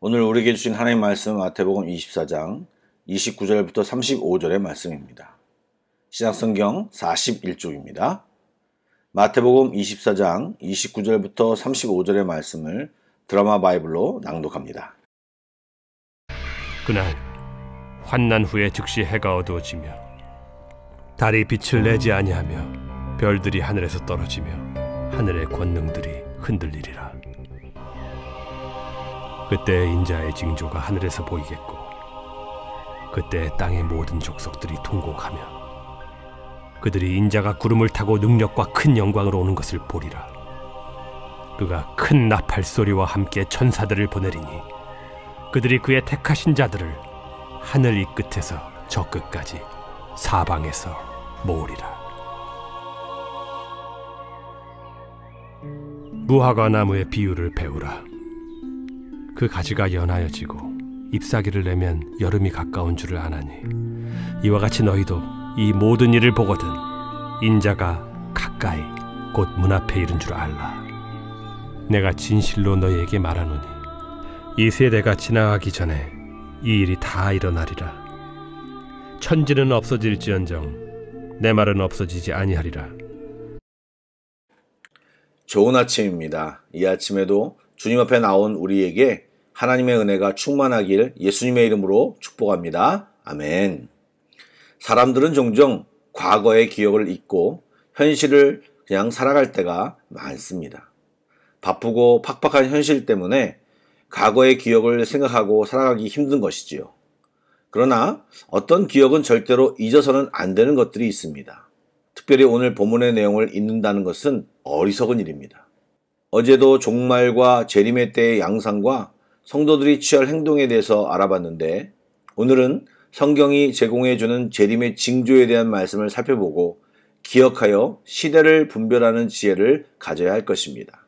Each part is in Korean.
오늘 우리에게 주신 하나님의 말씀 마태복음 24장 29절부터 35절의 말씀입니다. 신약성경 41쪽입니다. 마태복음 24장 29절부터 35절의 말씀을 드라마 바이블로 낭독합니다. 그날 환난 후에 즉시 해가 어두워지며 달이 빛을 내지 아니하며 별들이 하늘에서 떨어지며 하늘의 권능들이 흔들리리라. 그때 인자의 징조가 하늘에서 보이겠고 그때 땅의 모든 족속들이 통곡하며 그들이 인자가 구름을 타고 능력과 큰 영광으로 오는 것을 보리라. 그가 큰 나팔 소리와 함께 천사들을 보내리니 그들이 그의 택하신 자들을 하늘 이 끝에서 저 끝까지 사방에서 모으리라. 무화과 나무의 비유를 배우라. 그 가지가 연하여지고 잎사귀를 내면 여름이 가까운 줄을 아나니 이와 같이 너희도 이 모든 일을 보거든 인자가 가까이 곧 문 앞에 이른 줄 알라. 내가 진실로 너희에게 말하노니 이 세대가 지나가기 전에 이 일이 다 일어나리라. 천지는 없어질지언정 내 말은 없어지지 아니하리라. 좋은 아침입니다. 이 아침에도 주님 앞에 나온 우리에게 하나님의 은혜가 충만하길 예수님의 이름으로 축복합니다. 아멘. 사람들은 종종 과거의 기억을 잊고 현실을 그냥 살아갈 때가 많습니다. 바쁘고 팍팍한 현실 때문에 과거의 기억을 생각하고 살아가기 힘든 것이지요. 그러나 어떤 기억은 절대로 잊어서는 안 되는 것들이 있습니다. 특별히 오늘 본문의 내용을 잊는다는 것은 어리석은 일입니다. 어제도 종말과 재림의 때의 양상과 성도들이 취할 행동에 대해서 알아봤는데 오늘은 성경이 제공해주는 재림의 징조에 대한 말씀을 살펴보고 기억하여 시대를 분별하는 지혜를 가져야 할 것입니다.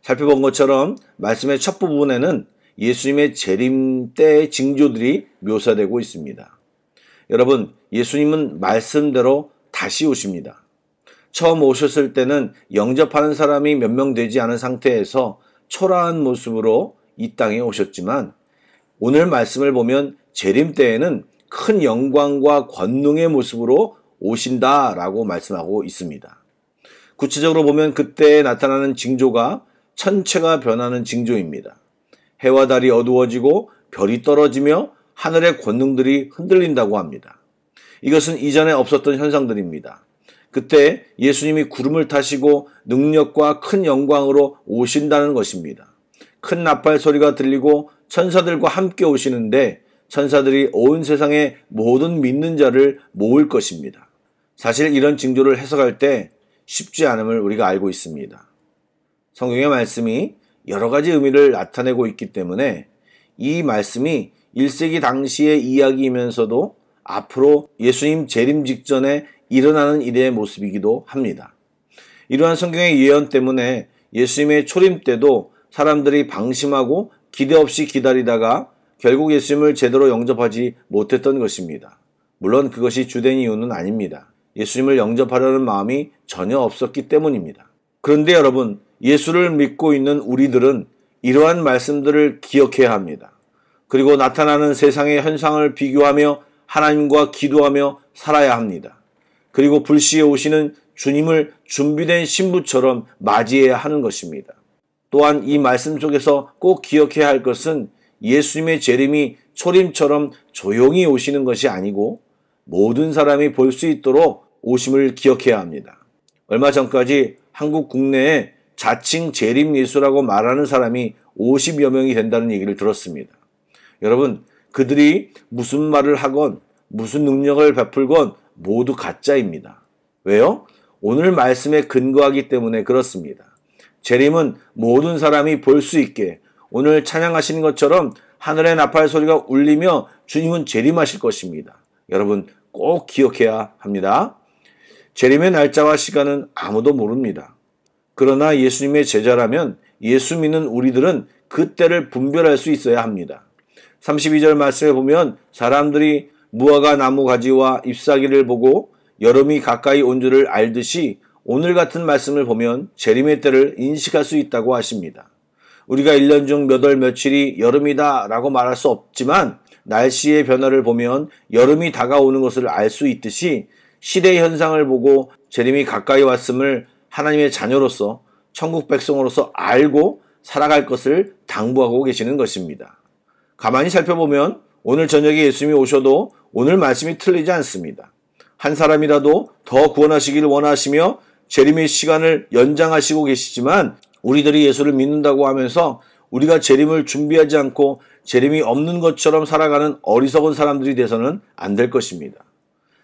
살펴본 것처럼 말씀의 첫 부분에는 예수님의 재림 때의 징조들이 묘사되고 있습니다. 여러분, 예수님은 말씀대로 다시 오십니다. 처음 오셨을 때는 영접하는 사람이 몇 명 되지 않은 상태에서 초라한 모습으로 이 땅에 오셨지만 오늘 말씀을 보면 재림 때에는 큰 영광과 권능의 모습으로 오신다라고 말씀하고 있습니다. 구체적으로 보면 그때 나타나는 징조가 천체가 변하는 징조입니다. 해와 달이 어두워지고 별이 떨어지며 하늘의 권능들이 흔들린다고 합니다. 이것은 이전에 없었던 현상들입니다. 그때 예수님이 구름을 타시고 능력과 큰 영광으로 오신다는 것입니다. 큰 나팔 소리가 들리고 천사들과 함께 오시는데 천사들이 온 세상의 모든 믿는 자를 모을 것입니다. 사실 이런 징조를 해석할 때 쉽지 않음을 우리가 알고 있습니다. 성경의 말씀이 여러 가지 의미를 나타내고 있기 때문에 이 말씀이 1세기 당시의 이야기이면서도 앞으로 예수님 재림 직전에 일어나는 일의 모습이기도 합니다. 이러한 성경의 예언 때문에 예수님의 초림 때도 사람들이 방심하고 기대 없이 기다리다가 결국 예수님을 제대로 영접하지 못했던 것입니다. 물론 그것이 주된 이유는 아닙니다. 예수님을 영접하려는 마음이 전혀 없었기 때문입니다. 그런데 여러분, 예수를 믿고 있는 우리들은 이러한 말씀들을 기억해야 합니다. 그리고 나타나는 세상의 현상을 비교하며 하나님과 기도하며 살아야 합니다. 그리고 불시에 오시는 주님을 준비된 신부처럼 맞이해야 하는 것입니다. 또한 이 말씀 속에서 꼭 기억해야 할 것은 예수님의 재림이 초림처럼 조용히 오시는 것이 아니고 모든 사람이 볼 수 있도록 오심을 기억해야 합니다. 얼마 전까지 한국 국내에 자칭 재림 예수라고 말하는 사람이 50여 명이 된다는 얘기를 들었습니다. 여러분, 그들이 무슨 말을 하건 무슨 능력을 베풀건 모두 가짜입니다. 왜요? 오늘 말씀에 근거하기 때문에 그렇습니다. 재림은 모든 사람이 볼 수 있게 오늘 찬양하시는 것처럼 하늘의 나팔 소리가 울리며 주님은 재림하실 것입니다. 여러분 꼭 기억해야 합니다. 재림의 날짜와 시간은 아무도 모릅니다. 그러나 예수님의 제자라면 예수 믿는 우리들은 그때를 분별할 수 있어야 합니다. 32절 말씀에 보면 사람들이 무화과 나무 가지와 잎사귀를 보고 여름이 가까이 온 줄을 알듯이 오늘 같은 말씀을 보면 재림의 때를 인식할 수 있다고 하십니다. 우리가 1년 중 몇 월 며칠이 여름이다 라고 말할 수 없지만 날씨의 변화를 보면 여름이 다가오는 것을 알 수 있듯이 시대의 현상을 보고 재림이 가까이 왔음을 하나님의 자녀로서 천국 백성으로서 알고 살아갈 것을 당부하고 계시는 것입니다. 가만히 살펴보면 오늘 저녁에 예수님이 오셔도 오늘 말씀이 틀리지 않습니다. 한 사람이라도 더 구원하시기를 원하시며 재림의 시간을 연장하시고 계시지만 우리들이 예수를 믿는다고 하면서 우리가 재림을 준비하지 않고 재림이 없는 것처럼 살아가는 어리석은 사람들이 돼서는 안 될 것입니다.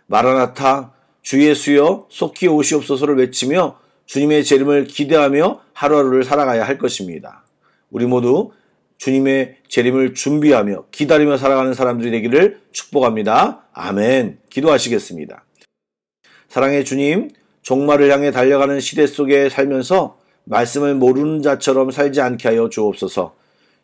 마라나타, 주 예수여 속히 오시옵소서를 외치며 주님의 재림을 기대하며 하루하루를 살아가야 할 것입니다. 우리 모두 주님의 재림을 준비하며 기다리며 살아가는 사람들이 되기를 축복합니다. 아멘. 기도하시겠습니다. 사랑의 주님, 종말을 향해 달려가는 시대 속에 살면서 말씀을 모르는 자처럼 살지 않게 하여 주옵소서.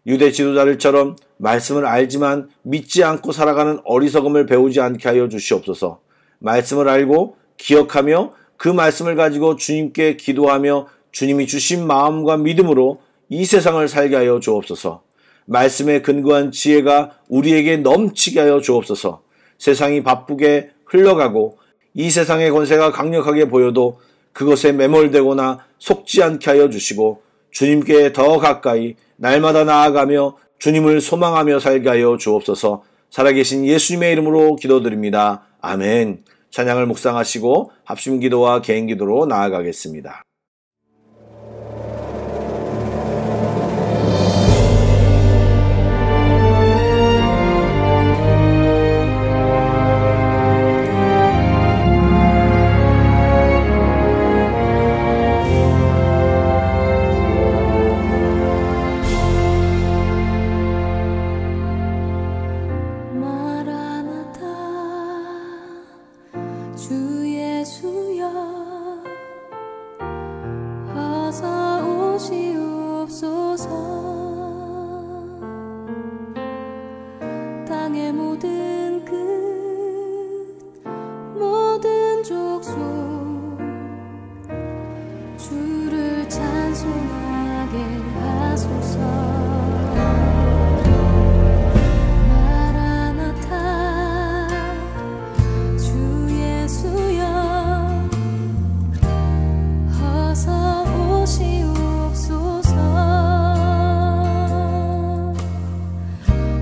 유대 지도자들처럼 말씀을 알지만 믿지 않고 살아가는 어리석음을 배우지 않게 하여 주시옵소서. 말씀을 알고 기억하며 그 말씀을 가지고 주님께 기도하며 주님이 주신 마음과 믿음으로 이 세상을 살게 하여 주옵소서. 말씀에 근거한 지혜가 우리에게 넘치게 하여 주옵소서. 세상이 바쁘게 흘러가고 이 세상의 권세가 강력하게 보여도 그것에 매몰되거나 속지 않게 하여 주시고 주님께 더 가까이 날마다 나아가며 주님을 소망하며 살게 하여 주옵소서. 살아계신 예수님의 이름으로 기도드립니다. 아멘. 찬양을 묵상하시고 합심기도와 개인기도로 나아가겠습니다. 땅의 모든 끝 모든 족속 주를 찬송하게 하소서. 마라나타 주 예수여 어서 오시옵소서.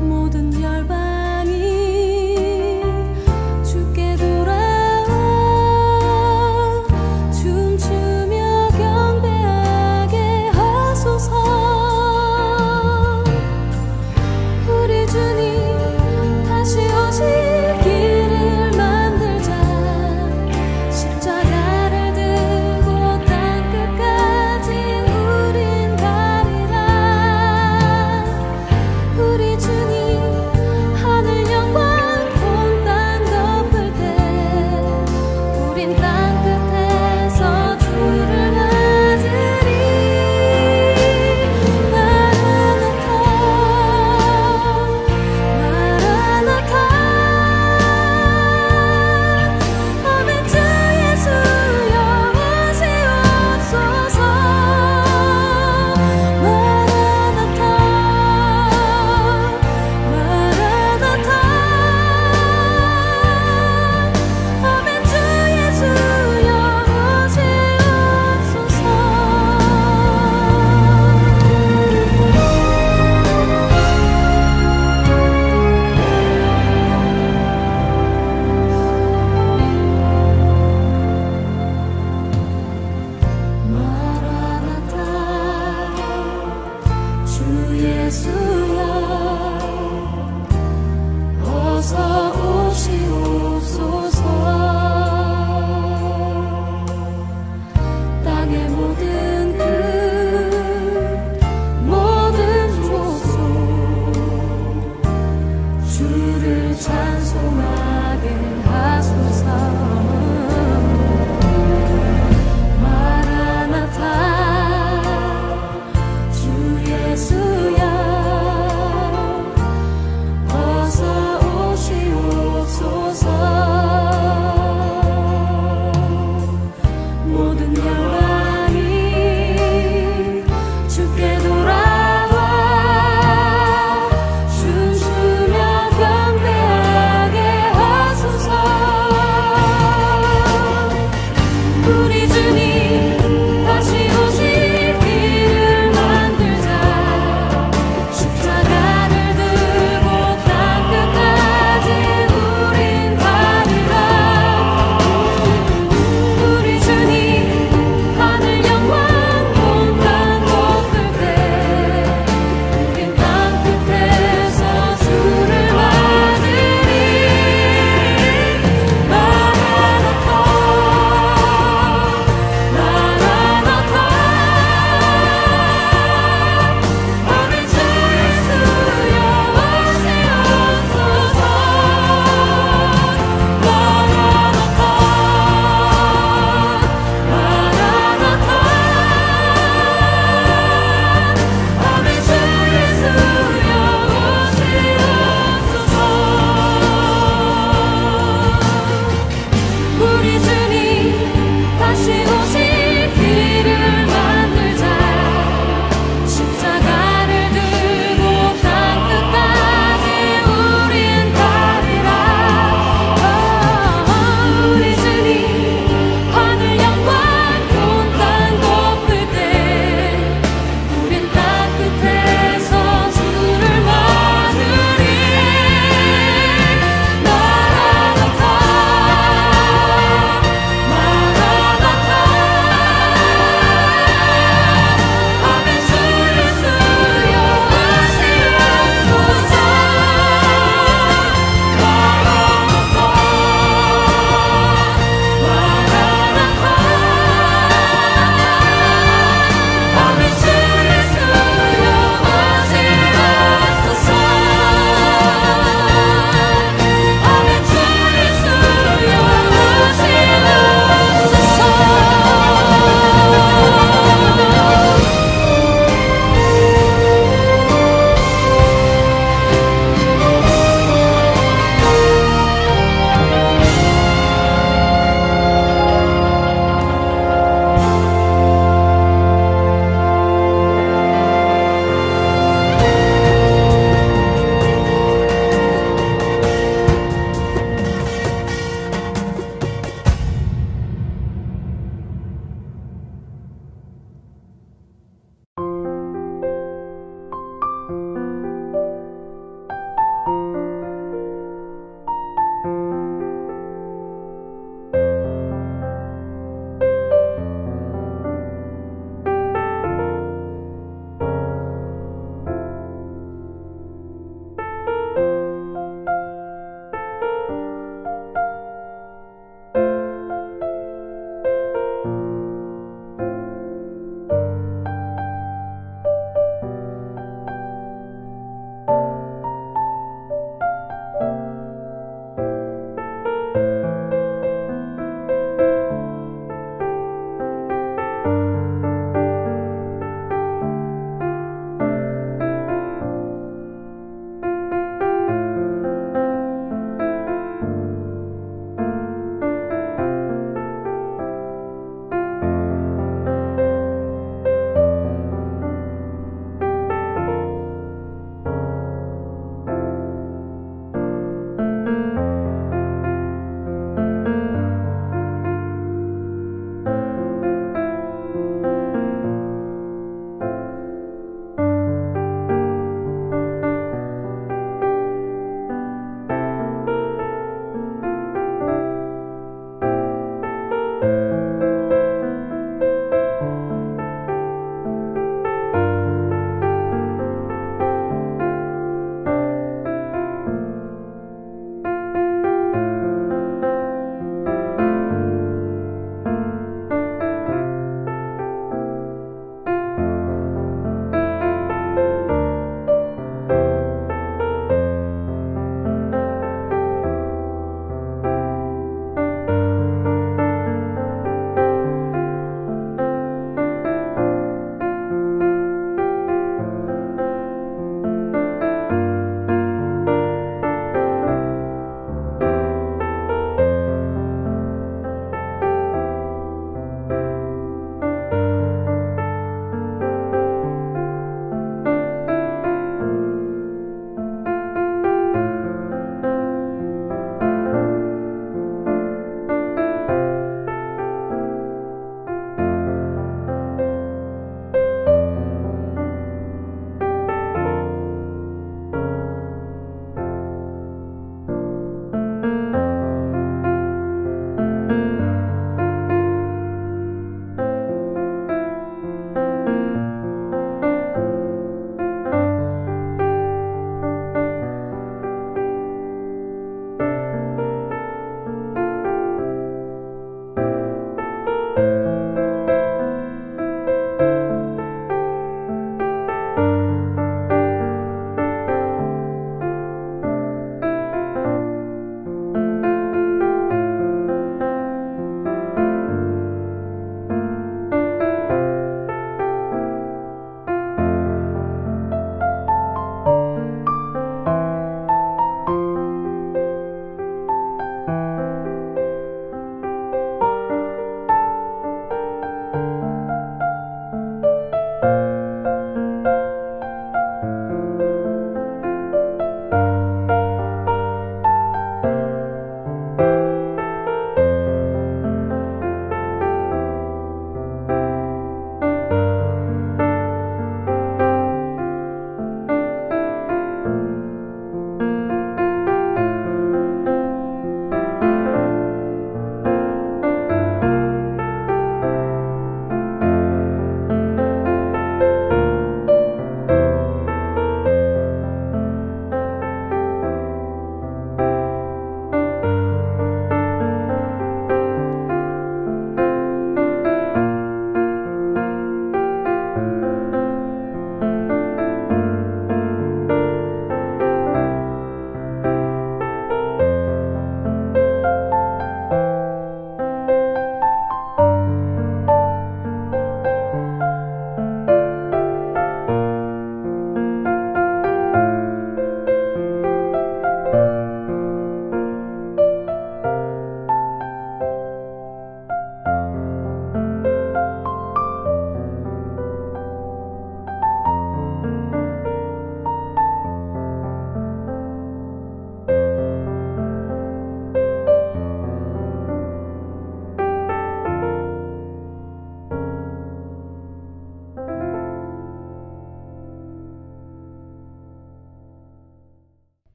모든 열방이 주께 돌아와 춤추며 경배하게 하소서. 우리 주님 다시 오실 길을 만들자. 십자가를 들고 땅끝까지 우린 가리라. 우리 주님 하늘 영광 온 땅 덮을 때 우린 땅끝에서 주를 맞으리. 마라나타 마라나타 아멘. 주 예수여 오시옵소서. 마라나타 마라나타 아멘. 주 예수여 오시옵소서. 마라나타 주 예수여 어서 오시옵소서. 땅의 모든